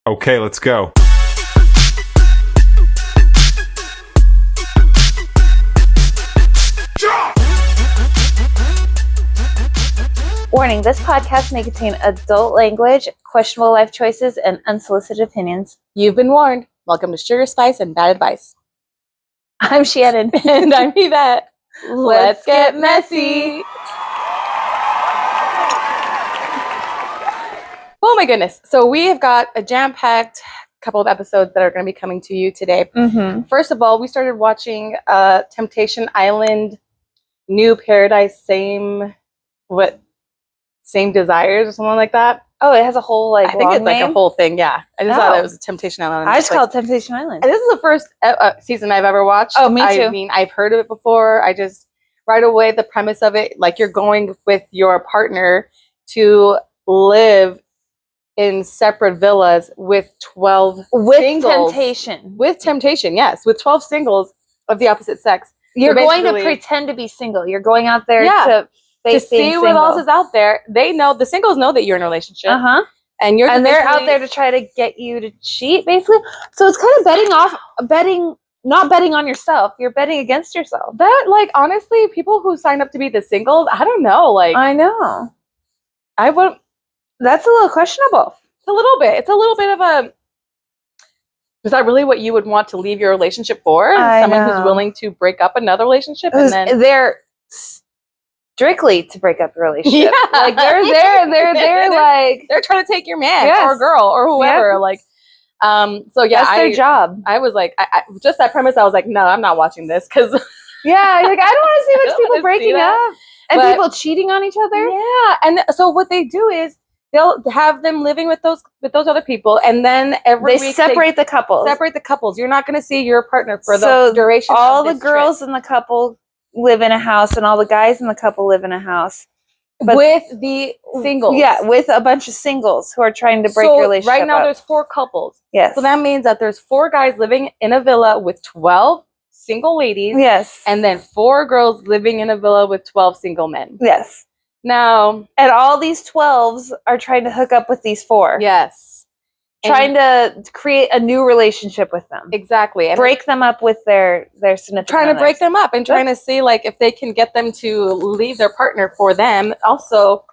Okay, let's go. Warning, this podcast may contain adult language, questionable life choices, and unsolicited opinions. You've been warned. Welcome to Sugar Spice and Bad Advice. I'm Shannon. And I'm Yvette. Let's get messy. Oh my goodness. So we have got a jam-packed couple of episodes that are going to be coming to you today. Mm-hmm. First of all, we started watching Temptation Island, New Paradise, Same Desires or something like that. Oh, it has a whole I think it's like name? a whole thing, yeah. I just thought it was Temptation Island. I just call it Temptation Island. And this is the first season I've ever watched. Oh, me too. I mean, I've heard of it before. I just, right away, the premise of it, like you're going with your partner to live in separate villas with 12 singles. Temptation. With temptation, yes. With 12 singles of the opposite sex. You're So going to basically- pretend to be single. You're going out there to face see being what single. else is out there. They know, the singles know that you're in a relationship. Uh-huh. And you're And they're out basically- there to try to get you to cheat, basically. So it's kind of not betting on yourself. You're betting against yourself. That, like, honestly, people who sign up to be the singles, I don't know. Like, I know. I would. That's a little questionable. It's a little bit. It's a little bit of a. Is that really what you would want to leave your relationship for? Someone who's willing to break up another relationship and then they're strictly to break up the relationship. Yeah. Like they're there like they're trying to take your man Yes. or girl or whoever. Yep. Like, so yeah, that's their job. I was like, I just that premise. I was like, no, I'm not watching this because Yeah, like I don't want to see a bunch of don't people wanna see breaking that. up and But- people cheating on each other. yeah. And so what they do is they'll have them living with those other people, and then every They week separate the couples. separate the couples. You're not going to see your partner for So the duration. all of the this girls in the couple live in a house, and all the guys in the couple live in a house. trip. but- With the singles. Yeah, with a bunch of singles who are trying to break So your relationship right now up. there's 4 couples. Yes. So that means that there's 4 guys living in a villa with 12 single ladies, yes. and then 4 girls living in a villa with 12 single men. Yes. Now, And all these 12s are trying to hook up with these 4. yes. Trying to create a new relationship with them. Exactly. And Break them up with their significant trying to others. break them up and trying to see like if they can get them to leave their partner for them. Also,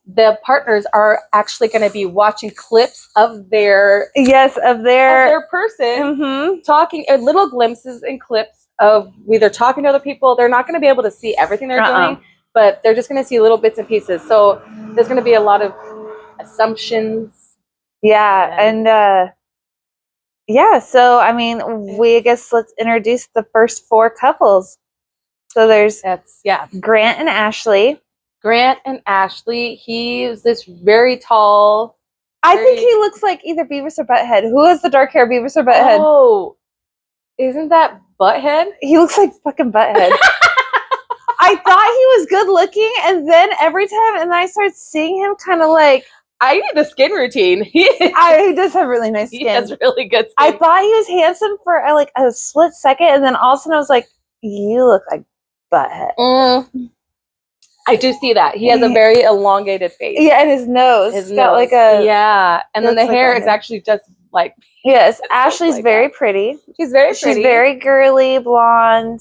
the partners are actually going to be watching clips of their Yes, of their person Mhm. talking, little glimpses and clips of either talking to other people. They're not going to be able to see everything they're doing, but they're just going to see little bits and pieces. So there's going to be a lot of assumptions. Yeah, and so I mean, I guess let's introduce the first 4 couples. So there's Grant and Ashley. Grant and Ashley. He's this very tall. I think he looks like either Beavis or Butthead. Who has the dark hair, Beavis or Butthead? Oh, isn't that Butthead? He looks like fucking Butthead. I thought he was good looking, and then every time, and then I started seeing him kind of like. I need the skin routine. He does have really nice skin. He has really good skin. I thought he was handsome for like a split second, and then all of a sudden I was like, "You look like Butthead." I do see that. He has a very elongated face. Yeah, and his nose. His He's got nose. like a and then the looks like hair a is head. actually just like yes. Ashley's like very pretty. she's very pretty. She's very girly, blonde.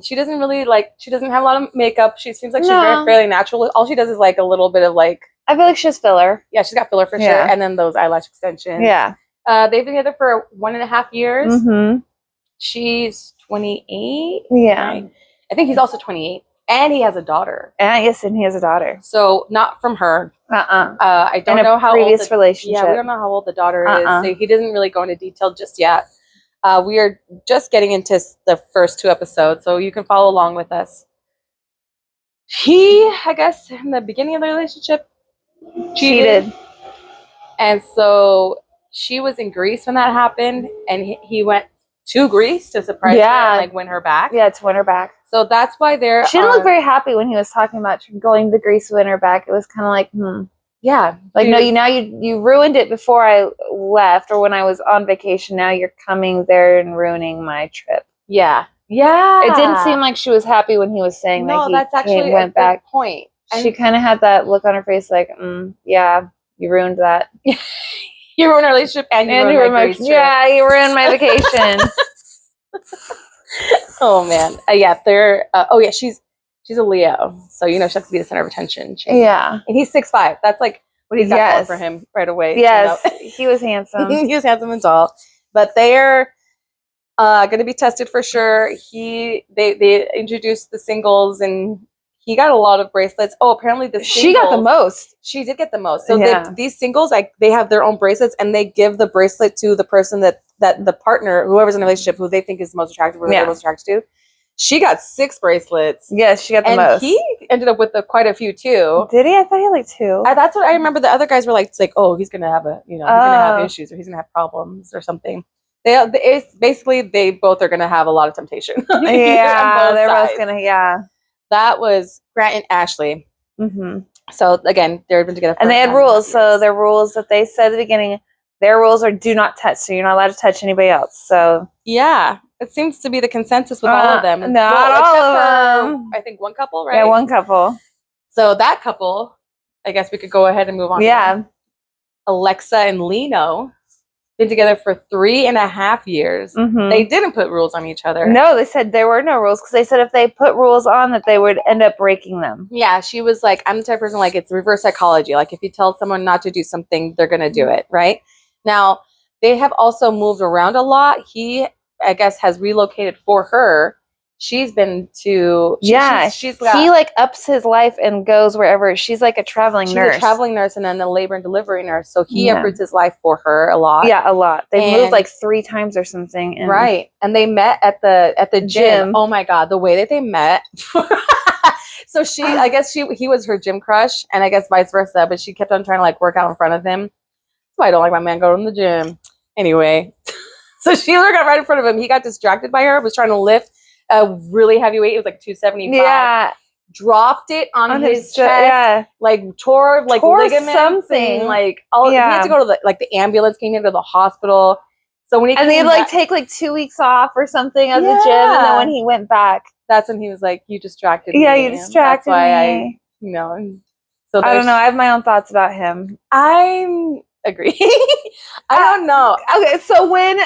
She doesn't really she doesn't have a lot of makeup. She seems like she's No. fairly natural. All she does is like a little bit of like I feel like she's filler. yeah, she's got filler for Yeah. sure, and then those eyelash extensions. Yeah. They've been together for 1.5 years. Mm-hmm. She's 28. Yeah. Right? I think he's also 28, and he has a daughter. And yes, and he has a daughter. So not from her. I don't In know a how previous old. relationship. Yeah, we don't know how old the daughter is. So he doesn't really go into detail just yet. We are just getting into the first 2 episodes, so you can follow along with us. He, I guess, in the beginning of the relationship, cheated. And so she was in Greece when that happened, and he went to Greece to surprise her and like win her back. Yeah, to win her back. So that's why they're. She didn't look very happy when he was talking about going to Greece to win her back. It was kind of like, Yeah. Like, no, you ruined it before I left or when I was on vacation. Now you're coming there and ruining my trip. Yeah. Yeah. It didn't seem like she was happy when he was saying that he that's actually went back. point. She kind of had that look on her face like, yeah, you ruined that. You ruined our relationship and you ruined my Greece trip. Yeah, you ruined my vacation. Oh man, yeah, they're. Oh yeah, she's a Leo, so she has to be the center of attention. Yeah, and he's 6'5". That's like what he's got going for him right away. Yes, he was handsome. He was handsome and tall, but they're going to be tested for sure. They introduced the singles and. He got a lot of bracelets. Oh, apparently she got the most. She did get the most. So these singles, they have their own bracelets, and they give the bracelet to the person that the partner, whoever's in a relationship, who they think is most attractive, or they're most attracted to. She got 6 bracelets. Yes, she got the most. And he ended up with quite a few too. Did he? I thought he had like 2. That's what I remember. The other guys were like, it's like, oh, he's gonna have he's gonna have issues, or he's gonna have problems, or something. It's basically they both are gonna have a lot of temptation. Yeah, they're both gonna. Yeah. That was Grant and Ashley. Mm-hmm. So again, they've been together. And they had rules. So their rules that they said at the beginning, their rules are do not touch. So you're not allowed to touch anybody else. So yeah, it seems to be the consensus with all of them. Not all of them. I think one couple, right? Yeah, one couple. So that couple, I guess we could go ahead and move on. Yeah. Alexa and Lino. Been together for 3.5 years. Mm-hmm. They didn't put rules on each other. No, they said there were no rules because they said if they put rules on that they would end up breaking them. Yeah, she was like, I'm the type of person like it's reverse psychology. Like if you tell someone not to do something, they're gonna do it, right? Now they have also moved around a lot. He, I guess, has relocated for her. She's been to she's got, he like ups his life and goes wherever. She's like a traveling nurse. She's a traveling nurse and then a labor and delivery nurse. So he uproots his life for her a lot. Yeah, a lot. They moved like 3 times or something. And right. And they met at the gym. Oh my God, the way that they met. So I guess he was her gym crush, and I guess vice versa, but she kept on trying to like work out in front of him. That's why I don't like my man going to the gym. Anyway. So she got right in front of him. He got distracted by her, was trying to lift a really heavy weight. It was like 275. Yeah. Dropped it on his chest. Yeah. Like tore ligaments. Something. And, like he had to go to the ambulance, came into the hospital. So when he and they'd like take like 2 weeks off or something at the gym, and then when he went back, that's when he was like, "You distracted me." Yeah, you distracted me. So I don't know. I have my own thoughts about him. I'm agreeing. I don't know. Okay, so when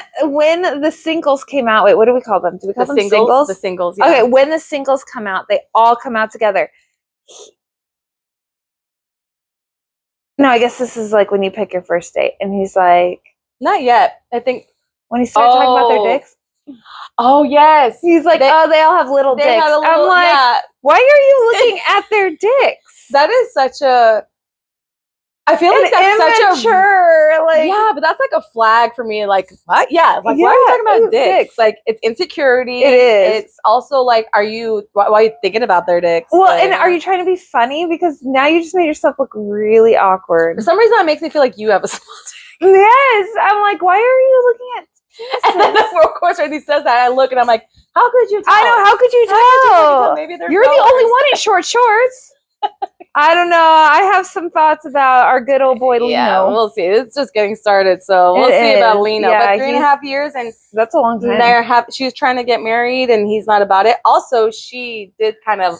the singles came out, wait, what do we call them? Do we call them singles? The singles. Yeah. Okay, when the singles come out, they all come out together. No, I guess this is like when you pick your first date, and he's like, not yet. I think when he started talking about their dicks. Oh yes, he's like, they all have little dicks. I'm like, why are you looking at their dicks? That is such a. I feel like that's immature, such a yeah, but that's like a flag for me. Like what? Yeah, like why are you talking about dicks? Like it's insecurity. It is. It's also like, why are you thinking about their dicks? Well, and are you trying to be funny? Because now you just made yourself look really awkward. For some reason, that makes me feel like you have a small dick. Yes, I'm like, why are you looking at? And then of course, when he says that, I look and I'm like, how could you tell? I know. How could you tell? Maybe you're the only one in short shorts. I don't know. I have some thoughts about our good old boy Lino. Yeah, we'll see. It's just getting started, so we'll see about Lino. Yeah, but 3.5 years, and that's a long time. She's trying to get married, and he's not about it. Also, she did kind of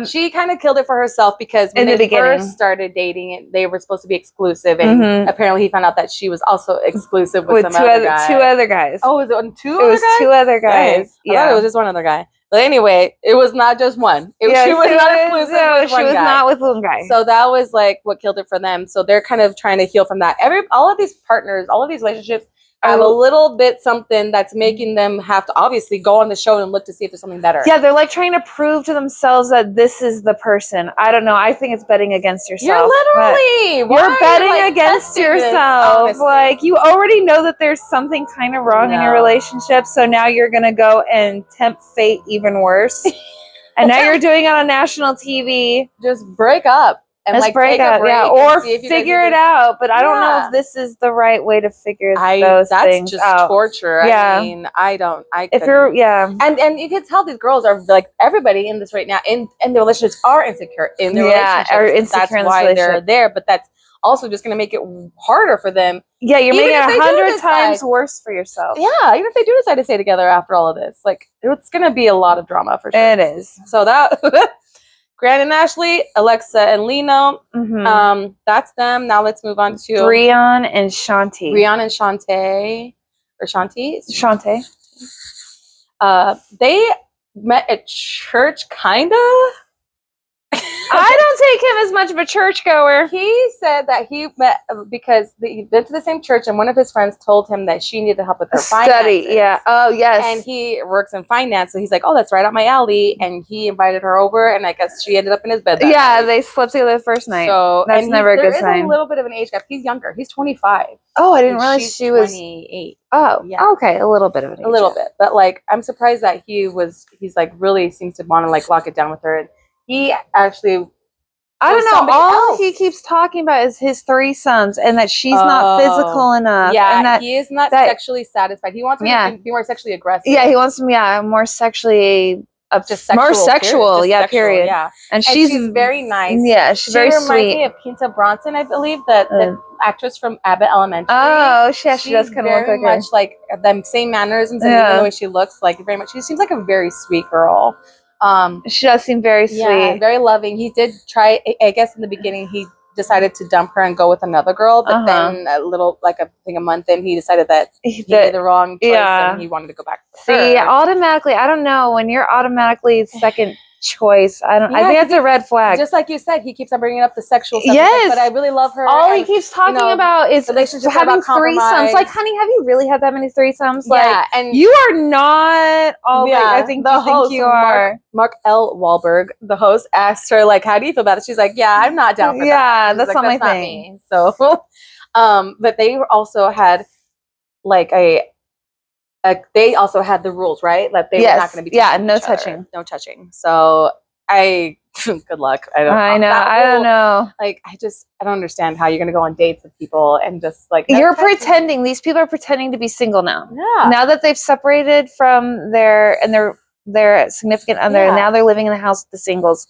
she kind of killed it for herself because when they first started dating, they were supposed to be exclusive, and apparently he found out that she was also exclusive with some other guy. 2 other guys. Oh, was it on 2 other guys? It was 2 other guys. I thought it was just one other guy. But anyway, it was not just one. She was not exclusive with one guy. She was not with one guy. So that was like what killed it for them. So they're kind of trying to heal from that. All of these partners, all of these relationships have a little bit something that's making them have to obviously go on the show and look to see if there's something better. Yeah, they're like trying to prove to themselves that this is the person. I don't know. I think it's betting against yourself. You're betting against yourself. Like you already know that there's something kind of wrong in your relationship, so now you're gonna go and tempt fate even worse. And now you're doing it on national TV. Just break up. And let's break up, or figure it out. But I don't know if this is the right way to figure those things out. That's just torture. I mean, if you're, and you can tell these girls are like everybody in this right now in the relationships are insecure in their relationships. Are insecure. That's why they're there. But that's also just going to make it harder for them. Yeah, you're making it 100 times worse for yourself. Yeah, even if they do decide to stay together after all of this, like it's going to be a lot of drama for sure. It is. So that. Grant and Ashley, Alexa and Lino. That's them. Now let's move on to Breon and Shanti. Breon and Shantae. Or Shanti? Shantae. They met at church, kind of. I don't take him as much of a churchgoer. He said that he met because he went to the same church, and one of his friends told him that she needed help with her finances. Yeah. Oh, yes. And he works in finance, so he's like, "Oh, that's right up my alley." And he invited her over, and I guess she ended up in his bed. That night. They slept together the first night. So that's never a good sign. There is a little bit of an age gap. He's younger. He's 25. Oh, I didn't realize she was 28. Oh, yeah. Okay, a little bit of an age a little bit, but like I'm surprised that he's like really seems to want to like lock it down with her. And he actually, I don't know. All he keeps talking about is his threesomes and that she's not physical enough. Yeah, and that he is not sexually satisfied. He wants her to be more sexually aggressive. Yeah, he wants to more sexually, more sexual. Period. Yeah, and she's very nice. Yeah, she's very sweet. She reminds me of Quinta Bronson, I believe, the actress from Abbott Elementary. Oh, she does kind of look very much like the same mannerisms and even the way she looks. Like very much, she seems like a very sweet girl. She does seem very sweet. Yeah, very loving. He did try, I guess in the beginning he decided to dump her and go with another girl, but then a month in, he decided that he made the wrong choice and he wanted to go back to her. Automatically, I don't know, when you're automatically second choice, I think that's a red flag. Just like you said, he keeps on bringing up the sexual stuff. Yes, but I really love her. All he keeps talking about is having threesomes. Like, honey, have you really had that many threesomes? Yeah, and you are not all I think the host you are. Mark L. Wahlberg, the host, asked her like, "How do you feel about it?" She's like, "Yeah, I'm not down for that." Yeah, that's not my thing. So, but they also had like they also had the rules, right? That they were not going to be no touching. No touching. So good luck. I don't know. Like I don't understand how you're going to go on dates with people and just like you're pretending. These people are pretending to be single now. Yeah. Now that they've separated from their significant other, and now they're living in the house with the singles.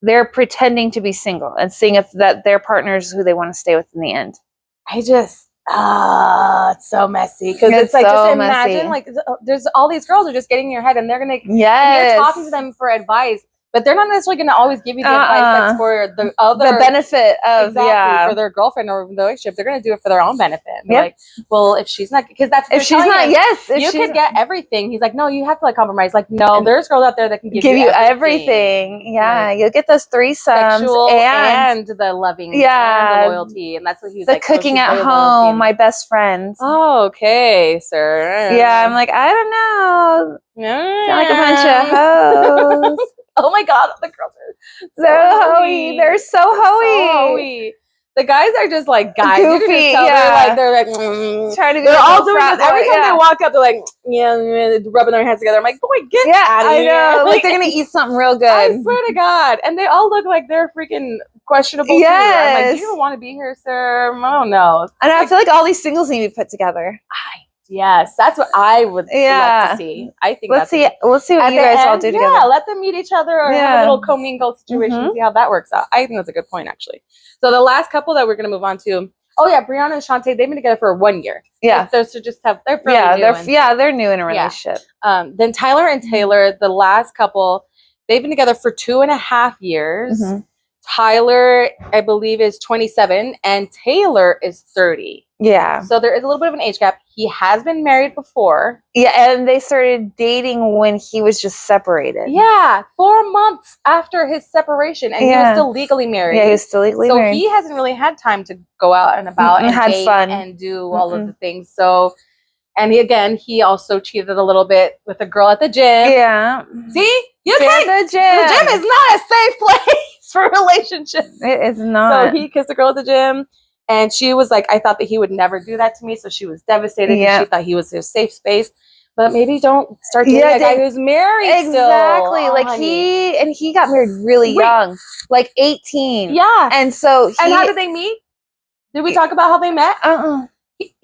They're pretending to be single and seeing if that their partners who they want to stay with in the end. It's so messy because it's like just imagine like there's all these girls are just getting in your head and they're gonna and you're talking to them for advice, but they're not necessarily gonna always give you the advice that's for the benefit of for their girlfriend or the relationship. They're gonna do it for their own benefit. Like, well, if she's not, because that's if she's not, you could get everything. He's like, no, you have to like compromise. Like, no, there's girls out there that can give you everything. Yeah, you'll get those threesomes and the loving, and the loyalty, and that's what he's like. The cooking at home, my best friend. Oh, okay, sir. Yeah, I'm like, I don't know. Sound like a bunch of hoes. Oh my god, the girls are so hoey. They're so hoey. The guys are just like guys. Goofy, you can just tell they're like trying to be. They're all doing this every time they walk up. They're like rubbing their hands together. I'm like, boy, get out of here! I know. Like they're gonna eat something real good. I swear to God, and they all look like they're freaking questionable too. I'm like, do you even want to be here, sir? I don't know. And I feel like all these singles need to be put together. Yes, that's what I would love to see. I think let's see what you guys all do together. Yeah, let them meet each other or have a little commingle situation, see how that works out. I think that's a good point, actually. So the last couple that we're going to move on to, Brianna and Shantae, they've been together for 1 year. Yeah, they're they're new in a relationship. Then Tyler and Taylor, the last couple, they've been together for 2.5 years. Tyler, I believe, is 27 and Taylor is 30. Yeah. So there is a little bit of an age gap. He has been married before. Yeah, and they started dating when he was just separated. Yeah, 4 months after his separation, and he was still legally married. Yeah, he was still legally married. So he hasn't really had time to go out and about and had fun and do all of the things. So, and he also cheated a little bit with a girl at the gym. Yeah. See? The gym is not a safe place for relationships. It is not. So he kissed a girl at the gym. And she was like, I thought that he would never do that to me. So she was devastated because she thought he was his safe space. But maybe don't start dating a guy who's married exactly. Still. Like he got married really young. Like 18. Yeah. And so and how did they meet? Did we talk about how they met?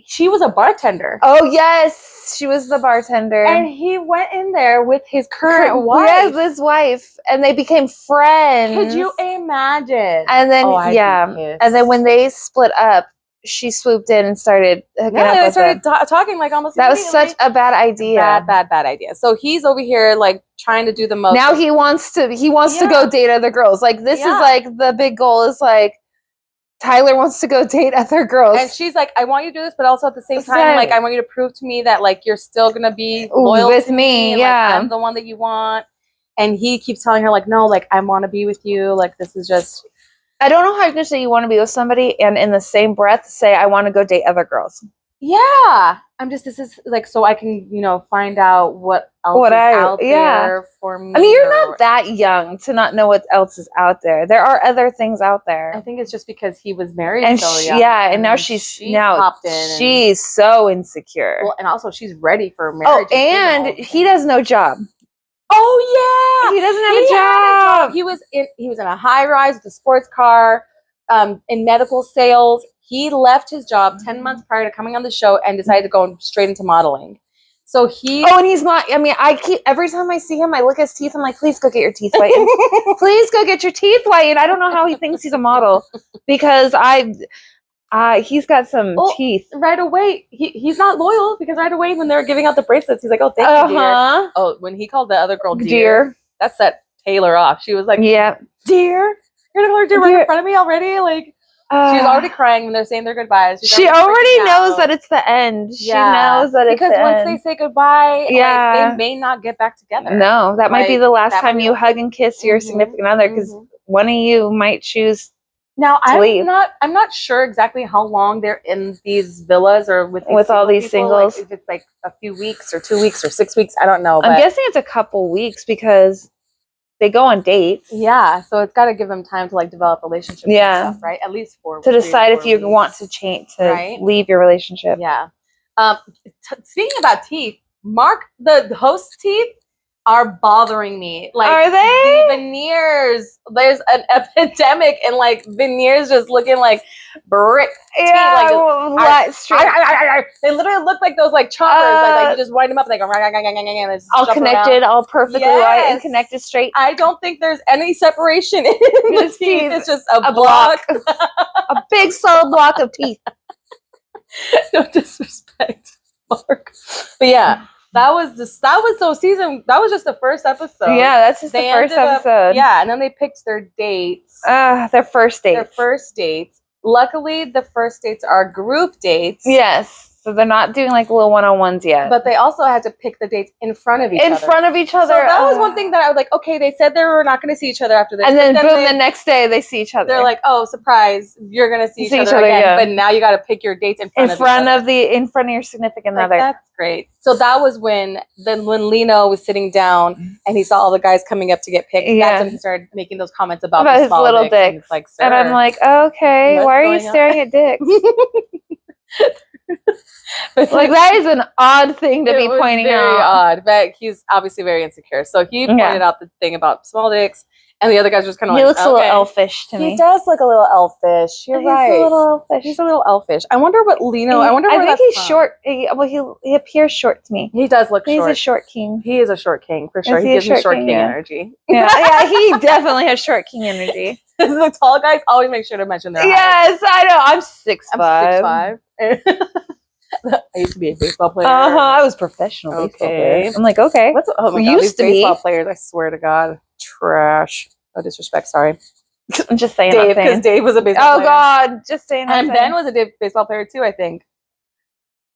She was a bartender. Oh, yes. She was the bartender. And he went in there with his current wife. Yes, his wife. And they became friends. Could you imagine? And then, and then when they split up, she swooped in and started hooking up they with started talking like almost that was such a bad idea. Bad idea. So he's over here like trying to do the most. Now he wants to go date other girls. Like this is like the big goal is like Tyler wants to go date other girls. And she's like, I want you to do this, but also at the same time, like I want you to prove to me that like you're still gonna be loyal with to me. And, yeah. like, I'm the one that you want. And he keeps telling her like, no, like I want to be with you. Like this is just I don't know how you can say you want to be with somebody and in the same breath say I want to go date other girls. Yeah. This is like so I can, find out what else is out there for me. I mean, you're not that young to not know what else is out there. There are other things out there. I think it's just because he was married and so young. Yeah, and now she's popped in. She's so insecure. Well, and also she's ready for marriage. Oh, and he has no job. Oh yeah, he doesn't have a job. He was in a high rise with a sports car, in medical sales. He left his job 10 months prior to coming on the show and decided to go straight into modeling. So and he's not. I mean, every time I see him, I look at his teeth. I'm like, please go get your teeth whitened. Please go get your teeth whitened. I don't know how he thinks he's a model because he's got some teeth. Right away, he's not loyal because right away when they were giving out the bracelets, he's like, "Oh, thank you, dear." Oh, when he called the other girl dear, that set Taylor off. She was like, "Yeah, dear, you're gonna call her dear right in front of me already." Like she was already crying when they're saying their goodbyes. She already knows that it's the end. She knows that it's the end. Because once they say goodbye, they may not get back together. No, that might be the last time you hug and kiss your significant other because one of you might choose. Now I'm not sure exactly how long they're in these villas or with all these singles. Like, if it's like a few weeks or 2 weeks or 6 weeks, I don't know. I'm guessing it's a couple weeks because they go on dates. Yeah, so it's got to give them time to like develop relationships. And stuff, right? At least 4 weeks. To decide if you want to change leave your relationship. Yeah. Speaking about teeth, Mark, the host's teeth are bothering me. Like, are they? The veneers. There's an epidemic and like veneers just looking like brick teeth. Like they literally look like those like choppers. Like you just wind them up and they go and all connected, all perfectly white and connected straight. I don't think there's any separation in the teeth. It's just a block. A big solid block of teeth. No disrespect, Mark. But yeah. That was just the first episode. Yeah, that's just the first episode. And then they picked their dates. Their first dates. Luckily, the first dates are group dates. Yes. So they're not doing like little one-on-ones yet. But they also had to pick the dates in front of each other. In front of each other. So that was one thing that I was like, okay, they said they were not going to see each other after this. And then boom, the next day they see each other. They're like, oh, surprise, you're going to see each other again. Yeah. But now you got to pick your dates in front of your significant other. That's great. So that was when Lino was sitting down and he saw all the guys coming up to get picked. Yeah. That's when he started making those comments about his little dick. And I'm like, okay, why are you staring at dicks? Like that is an odd thing to be pointing out. Very odd, but he's obviously very insecure. So he pointed out the thing about small dicks, and the other guys just kind of like, he looks a little elfish to me. He does look a little elfish. You're right. He's a little elfish. He's a little elfish. I wonder what Lino. I think he's short. He appears short to me. He does look short. He's a short king. He is a short king for sure. He gives me short king energy. Yeah, he definitely has short king energy. The tall guys always make sure to mention their height. Yes, I know. I'm 6'5". I'm 6'5". I used to be a baseball player. I was professional baseball player. I'm like, okay. These baseball players, I swear to God, trash. No disrespect, sorry. I'm just saying. Dave, because Dave was a baseball player. Oh God, just saying. And Ben was a baseball player too, I think.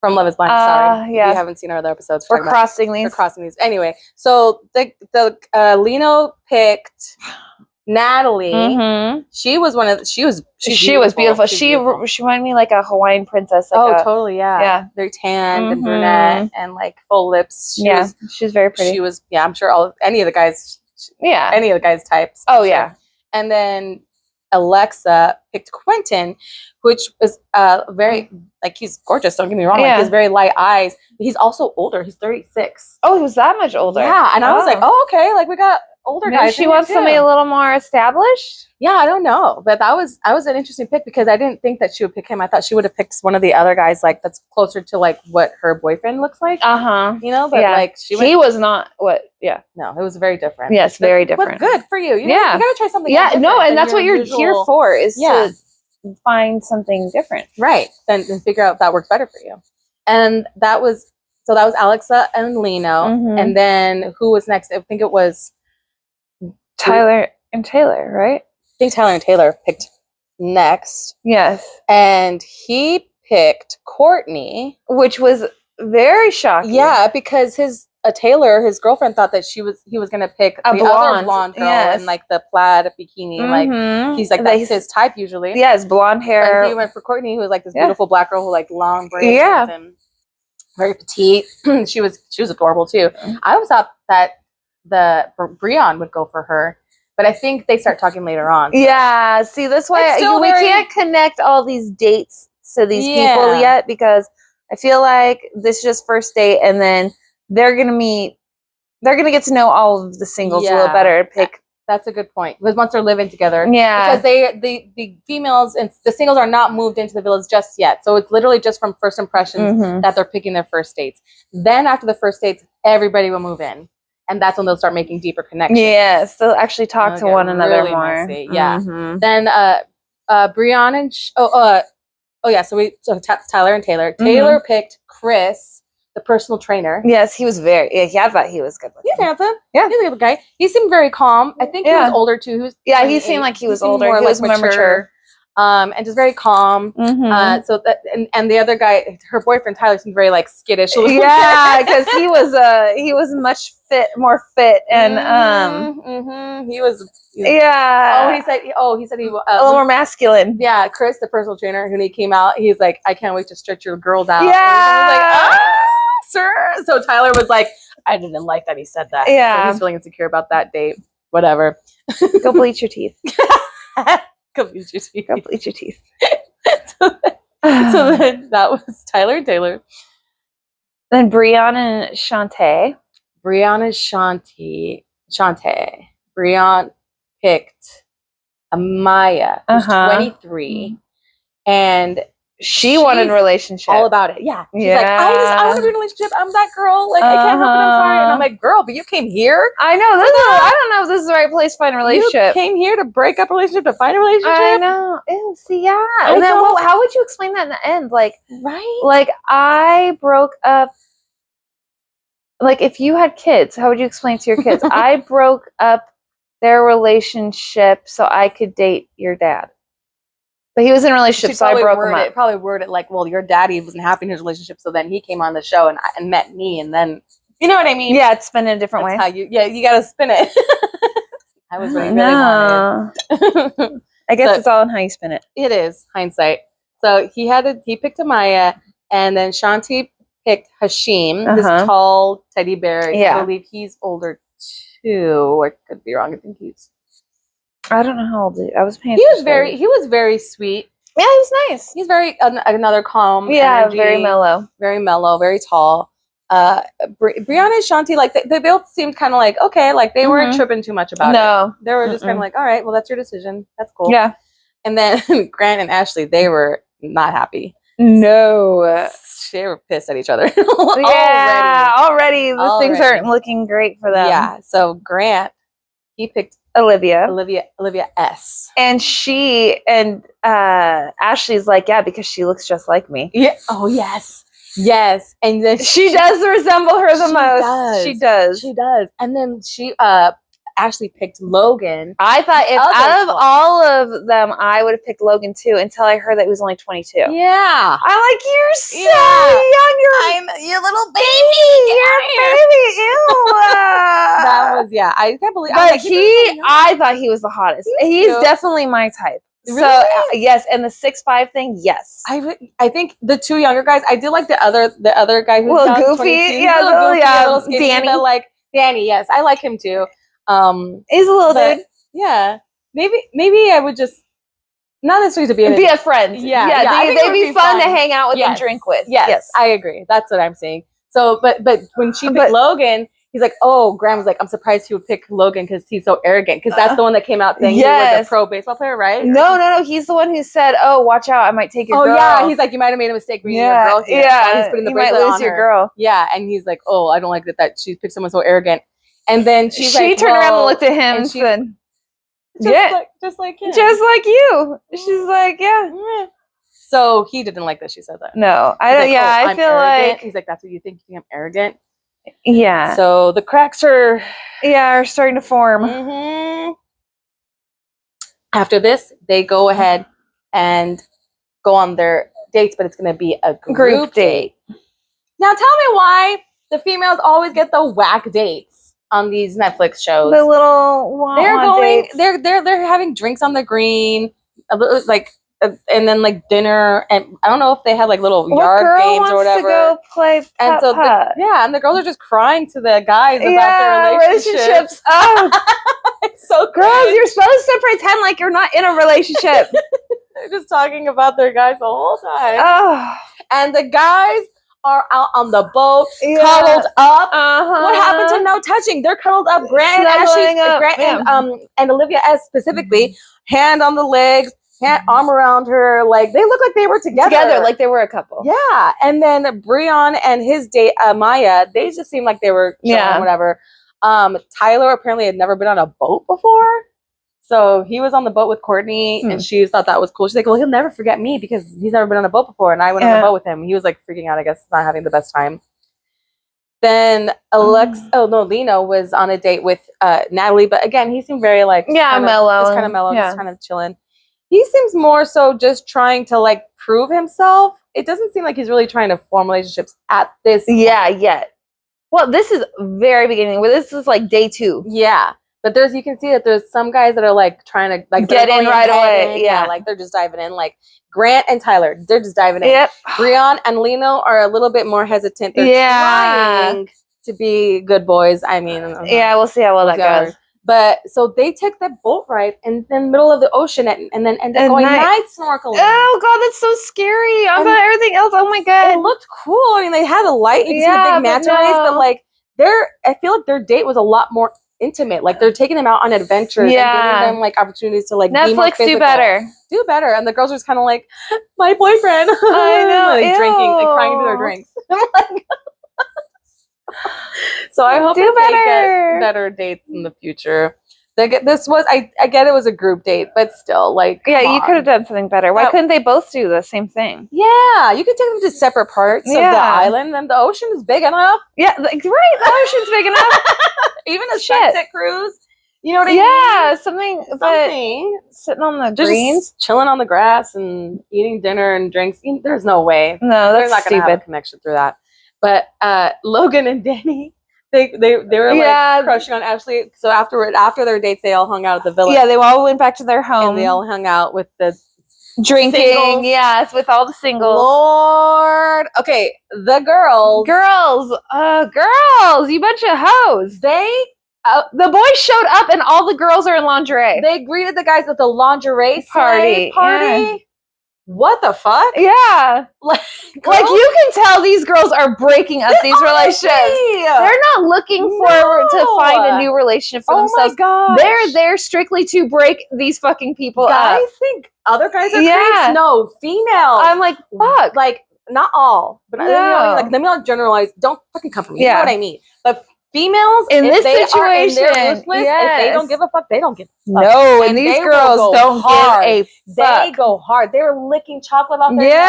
From Love Is Blind. Sorry, yeah. If you haven't seen our other episodes. We're crossing these. Anyway, so the Lino picked Natalie. Mm-hmm. She was beautiful. She reminded me like a Hawaiian princess. Like totally, yeah. Yeah, very tanned and brunette and like full lips. She was very pretty. She was, I'm sure any of the guys types. Oh yeah. And then Alexa picked Quentin, which was very like he's gorgeous. Don't get me wrong. Like he has very light eyes. But he's also older. He's 36. Oh, he was that much older. Yeah, and I was like, oh okay, like we got older guys. She wants somebody a little more established. Yeah, I don't know, but that was an interesting pick because I didn't think that she would pick him. I thought she would have picked one of the other guys like that's closer to like what her boyfriend looks like. You know, but like he was not what. Yeah, no, it was very different. Yes, very different. But good for you. You gotta try something. Yeah, no, and that's what you're here for is to find something different. Right. Then figure out if that works better for you. And that was Alexa and Lino. And then who was next? I think it was Tyler and Taylor, right? I think Tyler and Taylor picked next. Yes. And he picked Courtney, which was very shocking. Yeah, because Taylor, his girlfriend, thought that he was going to pick the other blonde girl in like the plaid bikini. Like he's like, that's his type usually. Yes, blonde hair. But he went for Courtney, who was like this beautiful black girl who like long braids and very petite. she was adorable too. I always thought that Breon would go for her, but I think they start talking later on. So. Yeah, see, that's why we can't connect all these dates to these people yet, because I feel like this is just first date, and then they're gonna meet. They're gonna get to know all of the singles a little better and pick. That's a good point. Because once they're living together, because the females and the singles are not moved into the village just yet. So it's literally just from first impressions that they're picking their first dates. Then after the first dates, everybody will move in, and that's when they'll start making deeper connections. Yes, they'll actually talk to one another really more. Messy. Yeah. Then Breon and so Tyler and Taylor. Taylor picked Chris, the personal trainer. Yes, he was very. Yeah, I thought he was good looking. He's handsome. Yeah, he's a good guy. He seemed very calm. I think he was older too. He was he seemed like he was older. He was more mature. And just very calm. So that and the other guy, her boyfriend Tyler, seemed very like skittish. Yeah, because he was much more fit, and he was. Yeah. He said he was a little more masculine. Yeah, Chris, the personal trainer, when he came out, he's like, I can't wait to stretch your girls out. Yeah. And I was like, sir. So Tyler was like, I didn't like that he said that. Yeah. So he's feeling insecure about that date. Whatever. Go bleach your teeth. Go bleach your teeth. Go bleach your teeth. so then that was Tyler and Taylor. Then Breon and Shantae. Breon and Shantae. Breon picked Amaya, who's 23, and she wanted a relationship. All about it. Yeah. She's like, I want to be in a relationship. I'm that girl. Like, I can't help it. I'm sorry. And I'm like, girl, but you came here. I know. I don't know if this is the right place to find a relationship. You came here to break up a relationship, to find a relationship. I know. Ew, see, yeah. And then how would you explain that in the end? Like, right? Like, I broke up. Like, if you had kids, how would you explain to your kids? I broke up their relationship so I could date your dad. But he was in a relationship, so I broke him up. Probably worded like, well, your daddy wasn't happy in his relationship, so then he came on the show and met me, and then, you know what I mean? Yeah, it's spin it a different way. How you got to spin it. I was really wanted. I guess it's all in how you spin it. It is, hindsight. So he picked Amaya, and then Shanti picked Hashim, this tall teddy bear. Yeah. I believe he's older too. I could be wrong. I think I don't know how old I was paying. He was very sweet. Yeah, he was nice. He's very another calm. Yeah, energy, very mellow, very tall. Brianna and Shanti, like they both seemed kind of like okay, like they weren't tripping too much about it. No, they were just kind of like, all right, well, that's your decision. That's cool. Yeah. And then Grant and Ashley, they were not happy. No, they were pissed at each other. already things aren't looking great for them. Yeah. So Grant, he picked Olivia S. And Ashley's like, yeah, because she looks just like me. Yeah. Oh, yes. And then she does resemble her the most. She does. And then Ashley picked Logan. I thought out of all of them, I would have picked Logan too, until I heard that he was only 22. Yeah. I'm like, you're so young. I'm your little baby. You're a baby. Ew. That was, I can't believe. But I thought he was the hottest. He's definitely my type. Really? So yes, and the 6'5" thing, yes. I think the two younger guys. I did like the other guy who's little goofy. Yeah, Danny. Like Danny, yes, I like him too. He's a little dude. Yeah, maybe I would just not necessarily to be a friend. Yeah, they'd be fun to hang out with and drink with. Yes, I agree. That's what I'm saying. So, but when she picked Logan, he's like, oh, Graham was like, I'm surprised he would pick Logan because he's so arrogant. Because that's the one that came out saying he was a pro baseball player, right? No. He's the one who said, oh, watch out, I might take your girl. Oh, yeah. He's like, you might have made a mistake bringing your girl here. Yeah. He's putting the bracelet on your girl. Yeah. And he's like, oh, I don't like that she picked someone so arrogant. And then she turned around and looked at him and said, Just like him. Just like you. She's like, yeah. So he didn't like that she said that. No, I don't. Like, I feel arrogant. like He's like, that's what you think I'm arrogant. Yeah. So the cracks are starting to form. Mm-hmm. After this, they go ahead and go on their dates, but it's going to be a group date. Now, tell me why the females always get the whack dates on these Netflix shows. The little dates. They're having drinks on the green, and then like dinner, and I don't know if they had like little yard games or whatever. To go play and so and the girls are just crying to the guys about their relationships. Oh, it's so girls, you're supposed to pretend like you're not in a relationship. They're just talking about their guys the whole time. Oh, and the guys are out on the boat, cuddled up. What happened to no touching? They're cuddled up. Grant and Olivia S specifically, hand on the legs. Arm around her, like they look like they were together, like they were a couple. Yeah, and then Breon and his date Maya, they just seemed like they were chilling, whatever. Tyler apparently had never been on a boat before, so he was on the boat with Courtney, and she thought that was cool. She's like, "Well, he'll never forget me because he's never been on a boat before, and I went on a boat with him." He was like freaking out, I guess, not having the best time. Then Lino was on a date with Natalie, but again, he seemed very like mellow, just kind of mellow, just kind of chilling. He seems more so just trying to like prove himself. It doesn't seem like he's really trying to form relationships at this point. Yet. Well, this is very beginning. Where this is like day 2. Yeah, but you can see that there's some guys that are like trying to like get in right away. Yeah, like they're just diving in. Like Grant and Tyler, they're just diving in. Yep. Breon and Lino are a little bit more hesitant. They're trying to be good boys. I mean, we'll see how well that goes. But so they took that boat ride in the middle of the ocean and then ended up going night snorkeling. Oh God, that's so scary. I thought everything else. Oh my God, it looked cool. I mean, they had a light. You can see the big manta rays, but like I feel like their date was a lot more intimate. Like they're taking them out on adventures and giving them like opportunities to like Netflix be more do better. And the girls are just kind of like, my boyfriend. I know, like drinking, like crying into their drinks. So I hope they get better dates in the future. I get it was a group date, but still, like, you could have done something better. Why couldn't they both do the same thing? Yeah, you could take them to separate parts of the island, and the ocean is big enough. Yeah, the ocean's big enough. Even a sunset cruise. You know what I mean? Yeah, something. Sitting on the greens, chilling on the grass, and eating dinner and drinks. There's no way. No, that's not going to have a connection through that. But Logan and Danny, they were like crushing on Ashley. So after their dates, they all hung out at the villa. Yeah, they all went back to their home. And they all hung out with the drinking. Singles. Yes, with all the singles. Lord. Okay, the girls, you bunch of hoes. The boys showed up and all the girls are in lingerie. They greeted the guys at the lingerie party. Yeah. What the fuck? Yeah. Like you can tell these girls are breaking up these relationships. They're not looking forward to find a new relationship for themselves. My They're there strictly to break these fucking people up. Guys think other guys are creeps? No, females. I'm like, fuck. Like, not all. But let me not generalize. Don't fucking come for me. You know what I mean? But females, in this situation, if they don't give a fuck, they don't give a fuck. No, and these girls don't give a fuck. They go hard. They were licking chocolate off their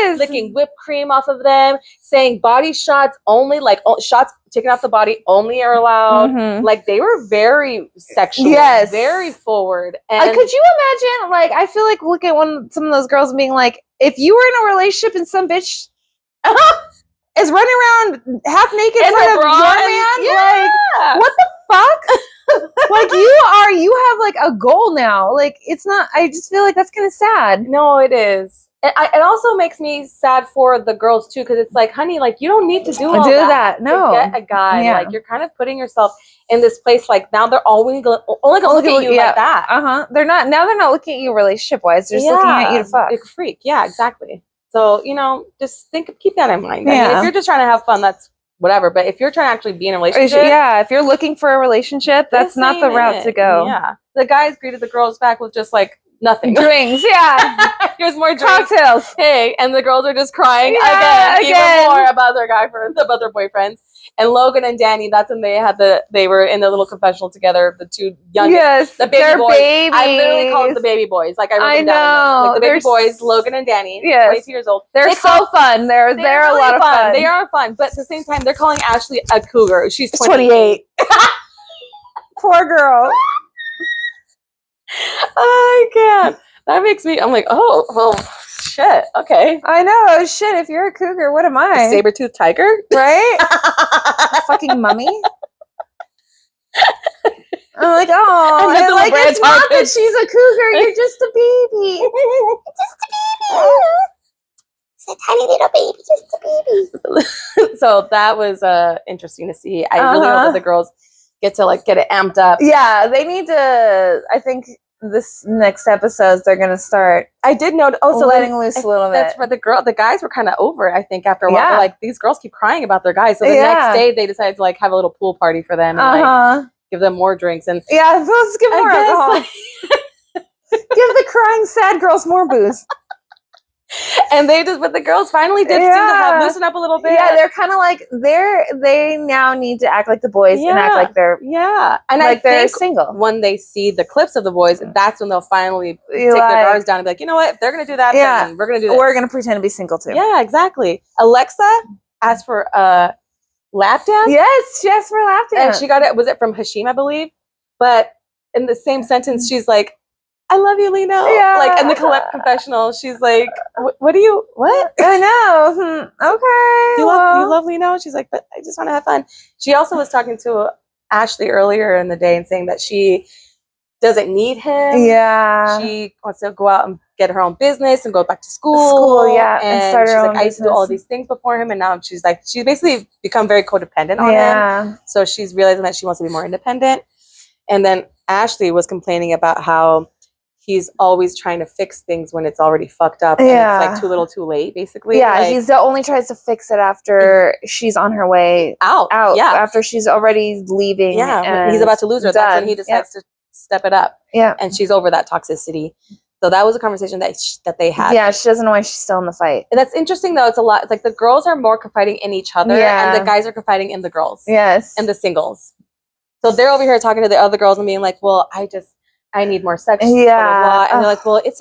hands, licking whipped cream off of them, saying body shots only, like shots taken off the body only are allowed. Mm-hmm. Like they were very sexual, very forward. And could you imagine? Like, I feel like look at some of those girls being like, if you were in a relationship and some bitch is running around half naked in front of your man. Like, what the fuck? Like, you have like a goal now. Like, it's not, I just feel like that's kind of sad. No, it is. It also makes me sad for the girls too, because it's like, honey, like you don't need to do that. No, to get a guy. Like you're kind of putting yourself in this place. Like now they're only gonna look at you like that. They're not looking at you relationship wise. They're just looking at you to fuck. Like a freak. Yeah, exactly. So, just keep that in mind. I mean, if you're just trying to have fun, that's whatever. But if you're trying to actually be in a relationship. If you're looking for a relationship, that's not the route to go. Yeah. The guys greeted the girls back with just like nothing. Drinks, Here's more drinks. Cocktails. Hey, and the girls are just crying again, even more about their boyfriends. And Logan and Danny, that's when they were in the little confessional together, the two youngest. Yes, the baby boys. Babies. I literally call them the baby boys. Like I wrote them down. Like the baby boys, Logan and Danny, 22 years old. They're so fun. They're really a lot of fun. They are fun. But at the same time, they're calling Ashley a cougar. She's 28. Poor girl. I can't. That makes me, I'm like, oh, well, shit. Okay. I know. Shit, if you're a cougar, what am I? A saber-toothed tiger? Right? Fucking mummy. I'm like, oh, and like, it's not that she's a cougar. You're just a baby. Just a baby. It's a tiny little baby. Just a baby. So that was interesting to see. I really hope that the girls get to like get it amped up. Yeah, they need to. I think this next episodes they're gonna start. I did note also letting loose a little bit. That's where the guys were kind of over it. I think after a while, they're like, these girls keep crying about their guys. So the next day they decided to like have a little pool party for them and like give them more drinks and let's give more alcohol. Give the crying sad girls more booze. And but the girls finally did seem to have loosened up a little bit. Yeah, they're kind of like they now need to act like the boys and act like they're and like they're single. When they see the clips of the boys, that's when they'll finally take their guards down and be like, you know what? If they're gonna do that, then we're gonna do this. We're gonna pretend to be single too. Yeah, exactly. Alexa asked for a lap dance. Yes, she asked for a lap dance, and she got it. Was it from Hashim, I believe? But in the same sentence, she's like, I love you, Lino. Yeah. Like in the confessional, she's like, what do you, what? I know. Okay. You love Lino? She's like, but I just want to have fun. She also was talking to Ashley earlier in the day and saying that she doesn't need him. Yeah. She wants to go out and get her own business and go back to school. And start her own business. I used to do all these things before him. And now she's basically become very codependent on him. So she's realizing that she wants to be more independent. And then Ashley was complaining about how he's always trying to fix things when it's already fucked up and it's like too little too late, basically. Yeah, like, he's only tries to fix it after she's on her way out. Yeah. After she's already leaving. Yeah, when he's about to lose her. That's when he decides to step it up. Yeah. And she's over that toxicity. So that was a conversation that they had. Yeah, she doesn't know why she's still in the fight. And that's interesting, though. It's a lot. It's like the girls are more confiding in each other and the guys are confiding in the girls. Yes. And the singles. So they're over here talking to the other girls and being like, well, I need more sex. Blah, blah, blah. And they're like, well, it's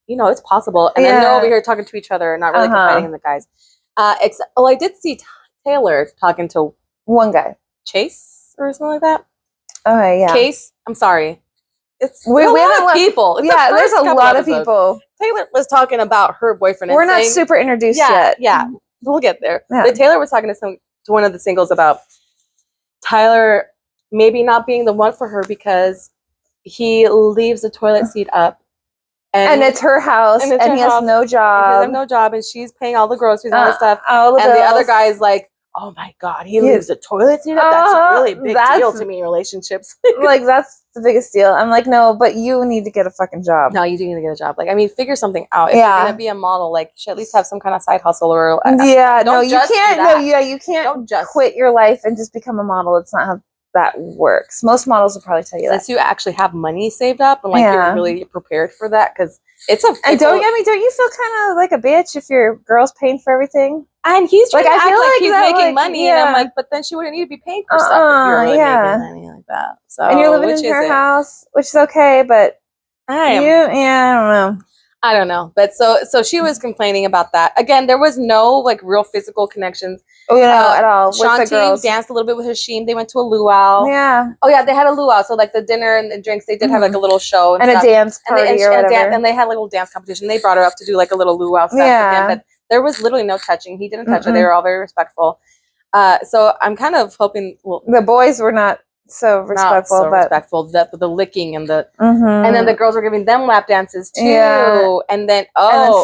it's possible. And then they're over here talking to each other and not really confiding in the guys. I did see Taylor talking to one guy, Chase or something like that. Okay, yeah. Case. I'm sorry. We haven't people. Yeah, there's a lot of people. Taylor was talking about her boyfriend. We're not super introduced yet. Yeah, we'll get there. Yeah. But Taylor was talking to one of the singles about Tyler maybe not being the one for her because he leaves the toilet seat up. And it's her house, and he has no job. He has no job, and she's paying all the groceries and all this stuff. And the other guy's like, oh my God, he leaves the toilet seat up? That's a really big deal to me in relationships. Like, that's the biggest deal. I'm like, no, but you need to get a fucking job. No, you do need to get a job. Like, I mean, figure something out. If you're going to be a model, like, you should at least have some kind of side hustle or... you can't. You can't just quit your life and just become a model. It's not how that works. Most models will probably tell you that. You actually have money saved up and like you're really prepared for that because it's a... And don't you feel kind of like a bitch if your girl's paying for everything? And he's trying to act like he's making money, and I'm like, but then she wouldn't need to be paying for stuff if you're really making money like that. So, and you're living in her house, which is okay, but I don't know. But so she was complaining about that. Again, there was no like real physical connections. Oh yeah, at all. Shanti danced a little bit with Hashim. They went to a luau. Yeah. Oh yeah, they had a luau. So like the dinner and the drinks, they did have like a little show and stuff. A dance party and they had like a little dance competition. They brought her up to do like a little luau stuff. Yeah. But there was literally no touching. He didn't touch her. They were all very respectful. So I'm kind of hoping the boys were not so respectful, the licking and the and then the girls were giving them lap dances too, and then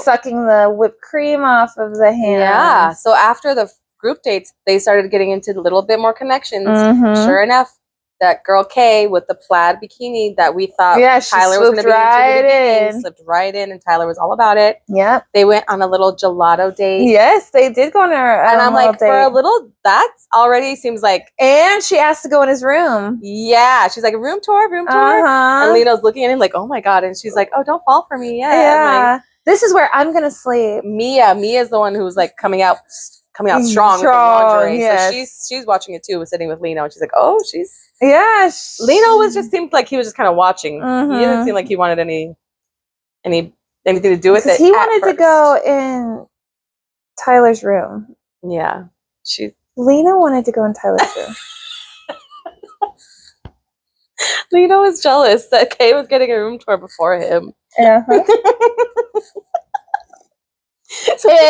sucking the whipped cream off of the hands. Yeah. So after the group dates, they started getting into a little bit more connections. Sure enough, that girl Kay with the plaid bikini that we thought Tyler was going to be into slipped right in, and Tyler was all about it. Yep. They went on a little gelato date. Yes, they did go on and I'm like, for a little, that already seems like... And she asked to go in his room. Yeah, she's like, room tour. And Leno's looking at him like, oh my God. And she's like, oh, don't fall for me. Yeah. Like, this is where I'm going to sleep. Mia's the one who's like coming coming out strong with the lingerie. Yes. So she's watching it too, sitting with Lino, and she's like, oh, she's Lino just seemed like he was just kind of watching. He didn't seem like he wanted anything to do with it. He wanted to go in Tyler's room. Yeah, Lino wanted to go in Tyler's room. Lino was jealous that Kay was getting a room tour before him. Yeah.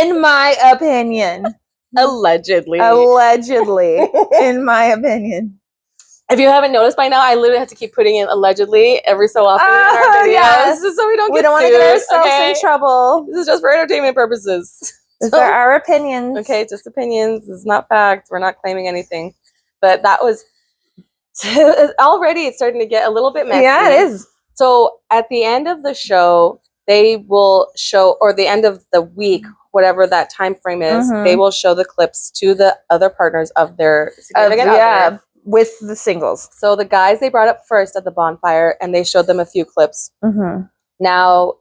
In my opinion. Allegedly, in my opinion. If you haven't noticed by now, I literally have to keep putting in allegedly every so often in our videos, just so we don't want to get ourselves in trouble. This is just for entertainment purposes. These are our opinions. Okay, just opinions. This is not facts. We're not claiming anything. But that was already it's starting to get a little bit messy. Yeah, it is. So at the end of the show, they will show, or the end of the week, whatever that time frame is, they will show the clips to the other partners of their significant other. With the singles. So the guys they brought up first at the bonfire, and they showed them a few clips. Now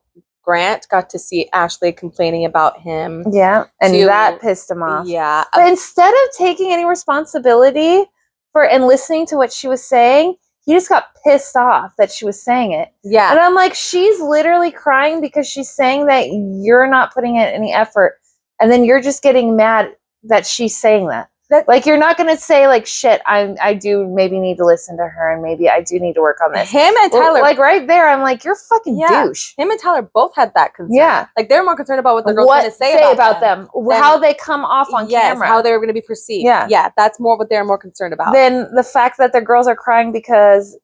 Grant got to see Ashley complaining about him. Yeah, and that pissed him off. Yeah. But instead of taking any responsibility for and listening to what she was saying, he just got pissed off that she was saying it. Yeah. And I'm like, she's literally crying because she's saying that you're not putting in any effort. And then you're just getting mad that she's saying that. Like, you're not going to say, like, shit, I do maybe need to listen to her, and maybe I do need to work on this. Him and Tyler. Like, right there, I'm like, you're fucking douche. Him and Tyler both had that concern. Yeah. Like, they're more concerned about what the girl's going to say about them. How they come off on camera. How they were going to be perceived. Yeah. Yeah, that's more what they're more concerned about. Than the fact that the girls are crying because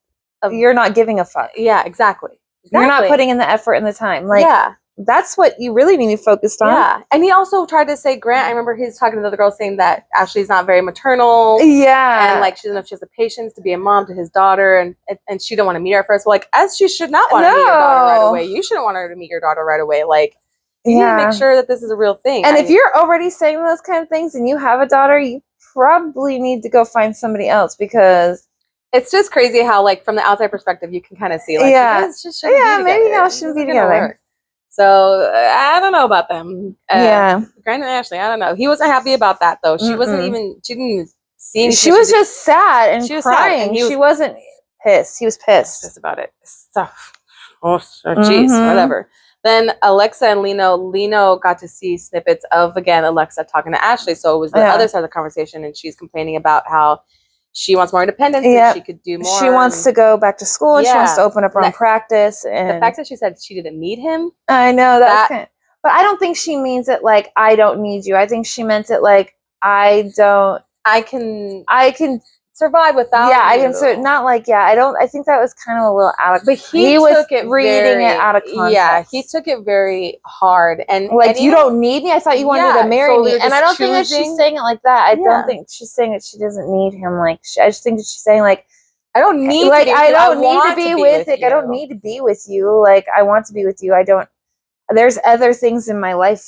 you're not giving a fuck. Yeah, exactly. You're not putting in the effort and the time. Like, that's what you really need to be focused on. Yeah. And he also tried to say, Grant, I remember he's talking to the other girl saying that Ashley's not very maternal. Yeah. And like she doesn't know if she has the patience to be a mom to his daughter, and she don't want to meet her at first. Well, like, as she should not want to meet your daughter right away. You shouldn't want her to meet your daughter right away. Like, you need to make sure that this is a real thing. And if you're already saying those kind of things and you have a daughter, you probably need to go find somebody else, because it's just crazy how, like, from the outside perspective, you can kind of see, like, you guys just shouldn't be together. Maybe y'all shouldn't be together. So I don't know about them. Grant and Ashley, I don't know. He wasn't happy about that though. She wasn't even. She didn't even see anything. She was just sad and crying. She wasn't pissed. He was pissed. Just about it. So, jeez, whatever. Then Alexa and Lino got to see snippets of, again, Alexa talking to Ashley. So it was the other side of the conversation, and she's complaining about how she wants more independence and she could do more. She wants to go back to school and she wants to open up her own practice. And the fact that she said she didn't need him. I know that's kind of, but I don't think she means it like, I don't need you. I think she meant it like, I can survive without you. I can not like, I think that was kind of a little out of, but he was reading it out of context. Yeah, he took it very hard. And like, you don't need me? I thought you wanted to marry me. And I don't think that she's saying it like that. I don't think she's saying that she doesn't need him. Like, I just think that she's saying like, I don't need to be with you. I don't need to be with you. Like, I want to be with you. There's other things in my life.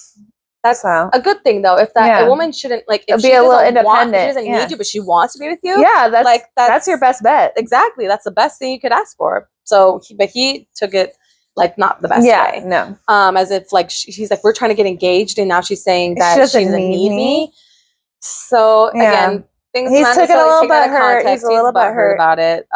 That's a good thing, though. If a woman shouldn't, like, if be a little independent, she doesn't need you, but she wants to be with you. Yeah, that's your best bet. Exactly, that's the best thing you could ask for. So, but he took it like not the best way. No. As if like he's like, we're trying to get engaged, and now she's saying that she doesn't need me. So again, things he took it a little bit hurt. He's a little bit hurt about it.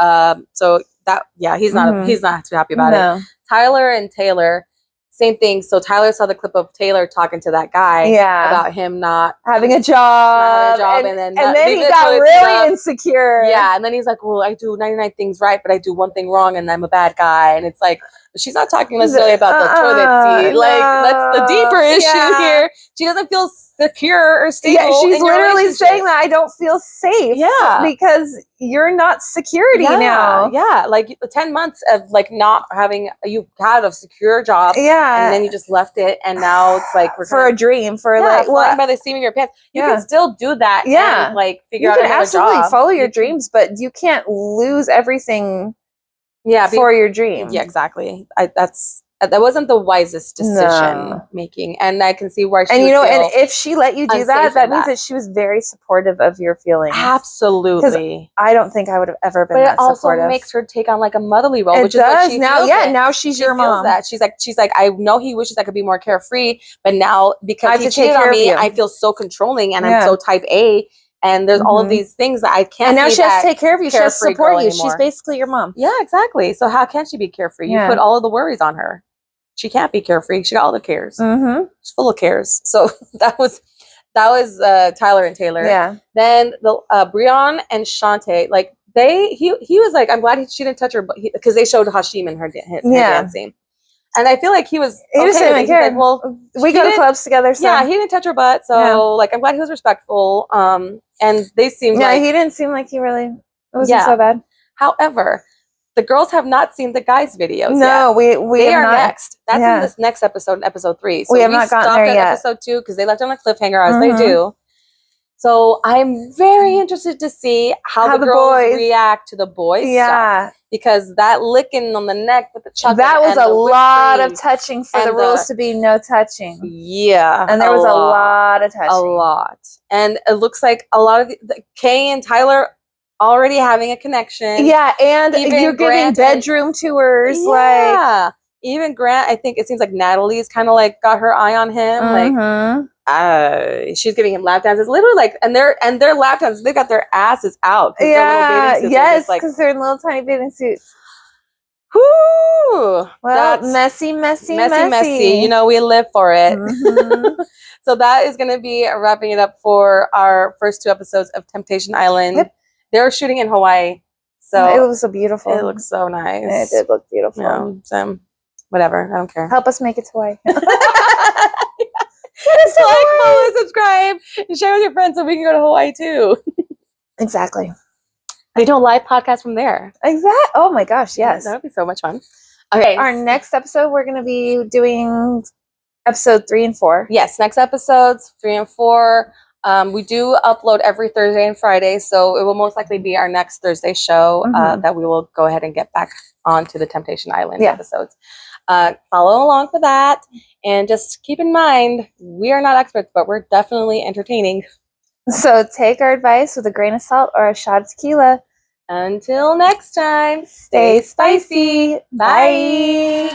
So that he's not too happy about it. Tyler and Taylor. Same thing. So Tyler saw the clip of Taylor talking to that guy about him not having a job. And then he got really insecure. Yeah. And then he's like, well, I do 99 things right, but I do one thing wrong and I'm a bad guy. And it's like, she's not talking necessarily about the toilet seat. Like, that's the deeper issue here. She doesn't feel secure or stable. Yeah, she's literally saying that I don't feel safe. Yeah. Because you're not security now. Yeah. Like 10 months of like not having, you had a secure job. Yeah. And then you just left it. And now it's like, for a dream, for like, flying by the seat of your pants. You can still do that. Yeah. And like figure out another job. You can absolutely follow your dreams, but you can't lose everything for your dream. Yeah, exactly. that wasn't the wisest decision making, and I can see why she. And you know, and if she let you do that, that means that she was very supportive of your feelings. Absolutely. I don't think I would have ever been. But that it also supportive. makes her take on like a motherly role, which is what she now. feels. Yeah, now she's your mom. That she's like, I know he wishes I could be more carefree, but now because he cheated on me, I feel so controlling, and I'm so type A. And there's all of these things that I can't. And now she has to take care of you. She has to support you. Anymore. She's basically your mom. Yeah, exactly. So how can she be carefree? You put all of the worries on her. She can't be carefree. She got all the cares. She's full of cares. So that was Tyler and Taylor. Yeah. Then the Breon and Shantae, like he was like, I'm glad she didn't touch her, because they showed Hashim and her dancing. And I feel like he was okay. He's like, well, we go to clubs together. So. Yeah, he didn't touch her butt. So like, I'm glad he was respectful. And they seemed like. He didn't seem like he really, it wasn't so bad. However, the girls have not seen the guys' videos yet. They are next. That's in this next episode, in episode 3. So we have not gotten there yet. Episode 2, because they left on a cliffhanger, as they do. So I'm very interested to see how the girls react to the boys stuff. Because that licking on the neck with the chocolate, that was a lot of touching for the rules to be no touching. Yeah. And there was a lot of touching. A lot. And it looks like a lot of the Kay and Tyler already having a connection. Yeah, and you're giving bedroom tours. Yeah. Like even Grant, I think it seems like Natalie's kind of like got her eye on him. Like she's giving him lap dances. Literally like and their lap dances, they've got their asses out. Yeah, yes, because they're in little tiny bathing suits. Whoo! Well, messy. You know, we live for it. So that is going to be wrapping it up for our first 2 episodes of Temptation Island. Yep. They're shooting in Hawaii. So it looks so beautiful. It looks so nice. It did look beautiful. Yeah, so whatever. I don't care. Help us make it to Hawaii. Like, follow, subscribe, and share with your friends so we can go to Hawaii too. Exactly. We do a live podcast from there. Exactly. Oh my gosh, yes. That would be so much fun. Okay. Our next episode, we're going to be doing episode 3 and 4. Yes, next episodes 3 and 4. We do upload every Thursday and Friday, so it will most likely be our next Thursday show that we will go ahead and get back onto the Temptation Island episodes. Follow along for that, and just keep in mind, we are not experts, but we're definitely entertaining. So take our advice with a grain of salt or a shot of tequila. Until next time, stay spicy. Bye.